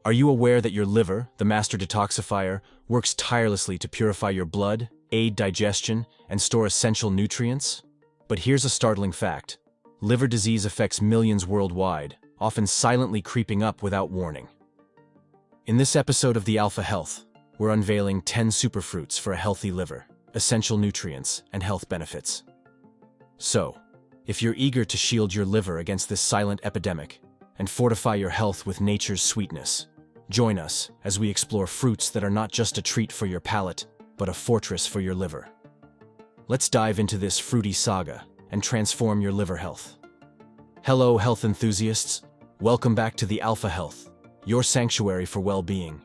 Are you aware that your liver, the master detoxifier, works tirelessly to purify your blood, aid digestion, and store essential nutrients? But here's a startling fact. Liver disease affects millions worldwide, often silently creeping up without warning. In this episode of The Alpha Health, we're unveiling 10 superfruits for a healthy liver, essential nutrients, and health benefits. So, if you're eager to shield your liver against this silent epidemic and fortify your health with nature's sweetness, join us as we explore fruits that are not just a treat for your palate, but a fortress for your liver. Let's dive into this fruity saga and transform your liver health. Hello, health enthusiasts. Welcome back to The Alpha Health, your sanctuary for well-being.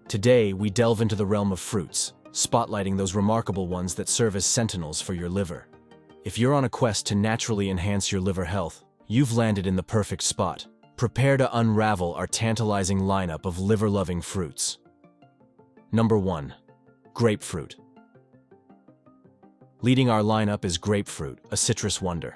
Today, we delve into the realm of fruits, spotlighting those remarkable ones that serve as sentinels for your liver. If you're on a quest to naturally enhance your liver health, you've landed in the perfect spot. Prepare to unravel our tantalizing lineup of liver-loving fruits. Number 1. Grapefruit. Leading our lineup is grapefruit, a citrus wonder.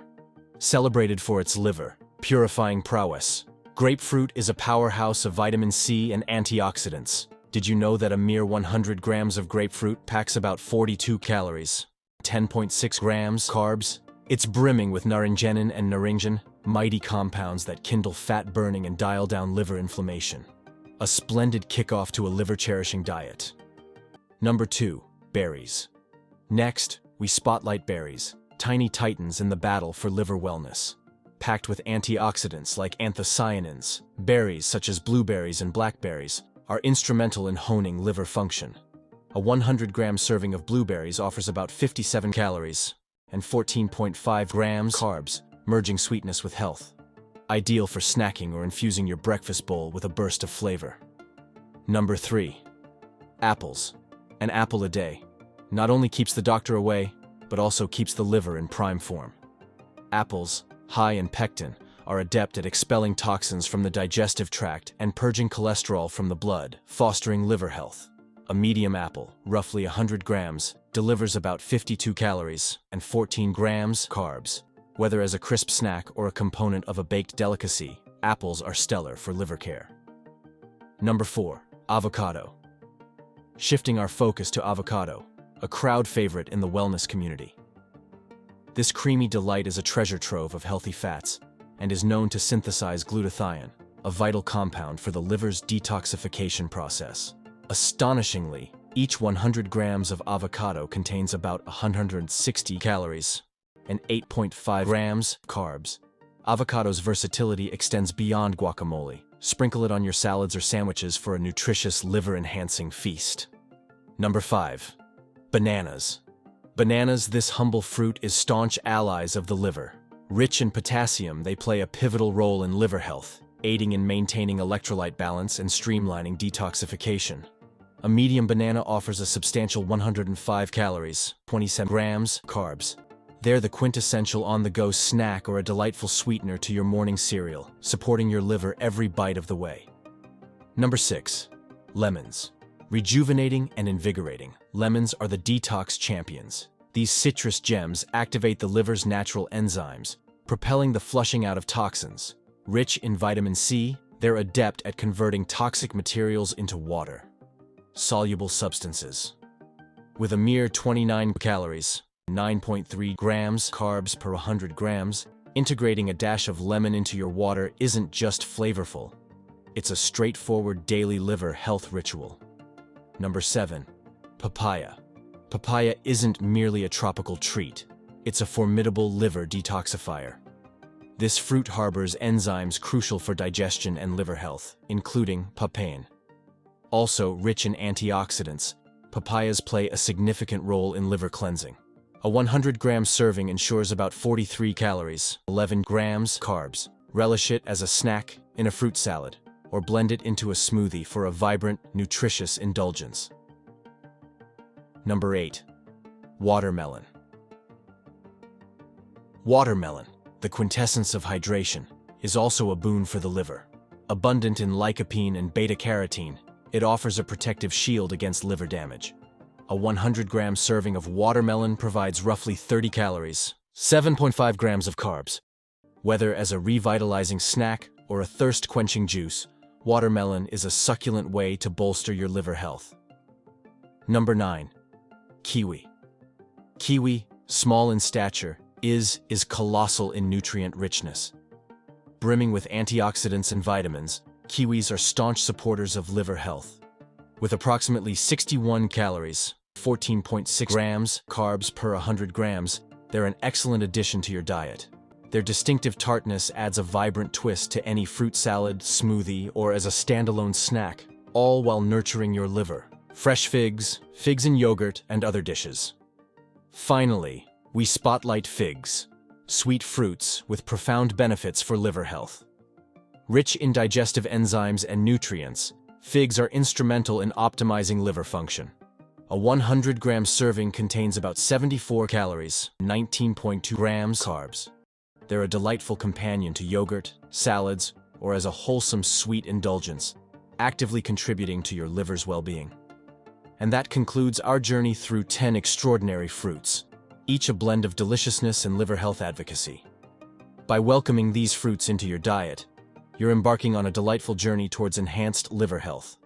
Celebrated for its liver-purifying prowess, grapefruit is a powerhouse of vitamin C and antioxidants. Did you know that a mere 100 grams of grapefruit packs about 42 calories, 10.6 grams carbs? It's brimming with naringenin and naringin, mighty compounds that kindle fat burning and dial down liver inflammation. A splendid kickoff to a liver-cherishing diet. Number 2. Berries. Next, we spotlight berries, tiny titans in the battle for liver wellness. Packed with antioxidants like anthocyanins, berries such as blueberries and blackberries are instrumental in honing liver function. A 100-gram serving of blueberries offers about 57 calories and 14.5 grams carbs, merging sweetness with health. Ideal for snacking or infusing your breakfast bowl with a burst of flavor. Number 3. Apples. An apple a day not only keeps the doctor away, but also keeps the liver in prime form. Apples, high in pectin, are adept at expelling toxins from the digestive tract and purging cholesterol from the blood, fostering liver health. A medium apple, roughly 100 grams, delivers about 52 calories and 14 grams carbs. Whether as a crisp snack or a component of a baked delicacy, apples are stellar for liver care. Number 4. Avocado. Shifting our focus to avocado, a crowd favorite in the wellness community. This creamy delight is a treasure trove of healthy fats and is known to synthesize glutathione, a vital compound for the liver's detoxification process. Astonishingly, each 100 grams of avocado contains about 160 calories and 8.5 grams carbs. Avocado's versatility extends beyond guacamole. Sprinkle it on your salads or sandwiches for a nutritious liver-enhancing feast. Number 5. Bananas. Bananas, this humble fruit, is staunch allies of the liver. Rich in potassium, they play a pivotal role in liver health, aiding in maintaining electrolyte balance and streamlining detoxification. A medium banana offers a substantial 105 calories, 27 grams carbs. They're the quintessential on-the-go snack or a delightful sweetener to your morning cereal, supporting your liver every bite of the way. Number 6. Lemons. Rejuvenating and invigorating, lemons are the detox champions. These citrus gems activate the liver's natural enzymes, propelling the flushing out of toxins. Rich in vitamin C, they're adept at converting toxic materials into water. Soluble substances. With a mere 29 calories, 9.3 grams carbs per 100 grams, integrating a dash of lemon into your water isn't just flavorful. It's a straightforward daily liver health ritual. Number 7. Papaya. Papaya isn't merely a tropical treat. It's a formidable liver detoxifier. This fruit harbors enzymes crucial for digestion and liver health, including papain. Also rich in antioxidants, papayas play a significant role in liver cleansing. A 100-gram serving ensures about 43 calories, 11 grams carbs. Relish it as a snack, in a fruit salad, or blend it into a smoothie for a vibrant, nutritious indulgence. Number 8. Watermelon. Watermelon, the quintessence of hydration, is also a boon for the liver. Abundant in lycopene and beta-carotene, it offers a protective shield against liver damage. A 100-gram serving of watermelon provides roughly 30 calories, 7.5 grams of carbs. Whether as a revitalizing snack or a thirst-quenching juice, Watermelon is a succulent way to bolster your liver health. Number 9. Kiwi. Kiwi, small in stature, is colossal in nutrient richness. Brimming with antioxidants and vitamins, kiwis are staunch supporters of liver health. With approximately 61 calories, 14.6 grams carbs per 100 grams, they're an excellent addition to your diet. Their distinctive tartness adds a vibrant twist to any fruit salad, smoothie, or as a standalone snack, all while nurturing your liver. Fresh figs, figs in yogurt, and other dishes. Finally, we spotlight figs, sweet fruits with profound benefits for liver health. Rich in digestive enzymes and nutrients, figs are instrumental in optimizing liver function. A 100-gram serving contains about 74 calories, 19.2 grams carbs. They're a delightful companion to yogurt, salads, or as a wholesome sweet indulgence, actively contributing to your liver's well-being. And that concludes our journey through 10 extraordinary fruits, each a blend of deliciousness and liver health advocacy. By welcoming these fruits into your diet, you're embarking on a delightful journey towards enhanced liver health.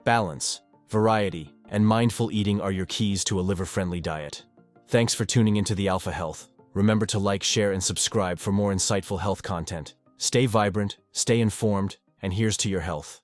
Balance, variety, and mindful eating are your keys to a liver-friendly diet. Thanks for tuning into the Alpha Health. Remember to like, share, and subscribe for more insightful health content. Stay vibrant, stay informed, and here's to your health.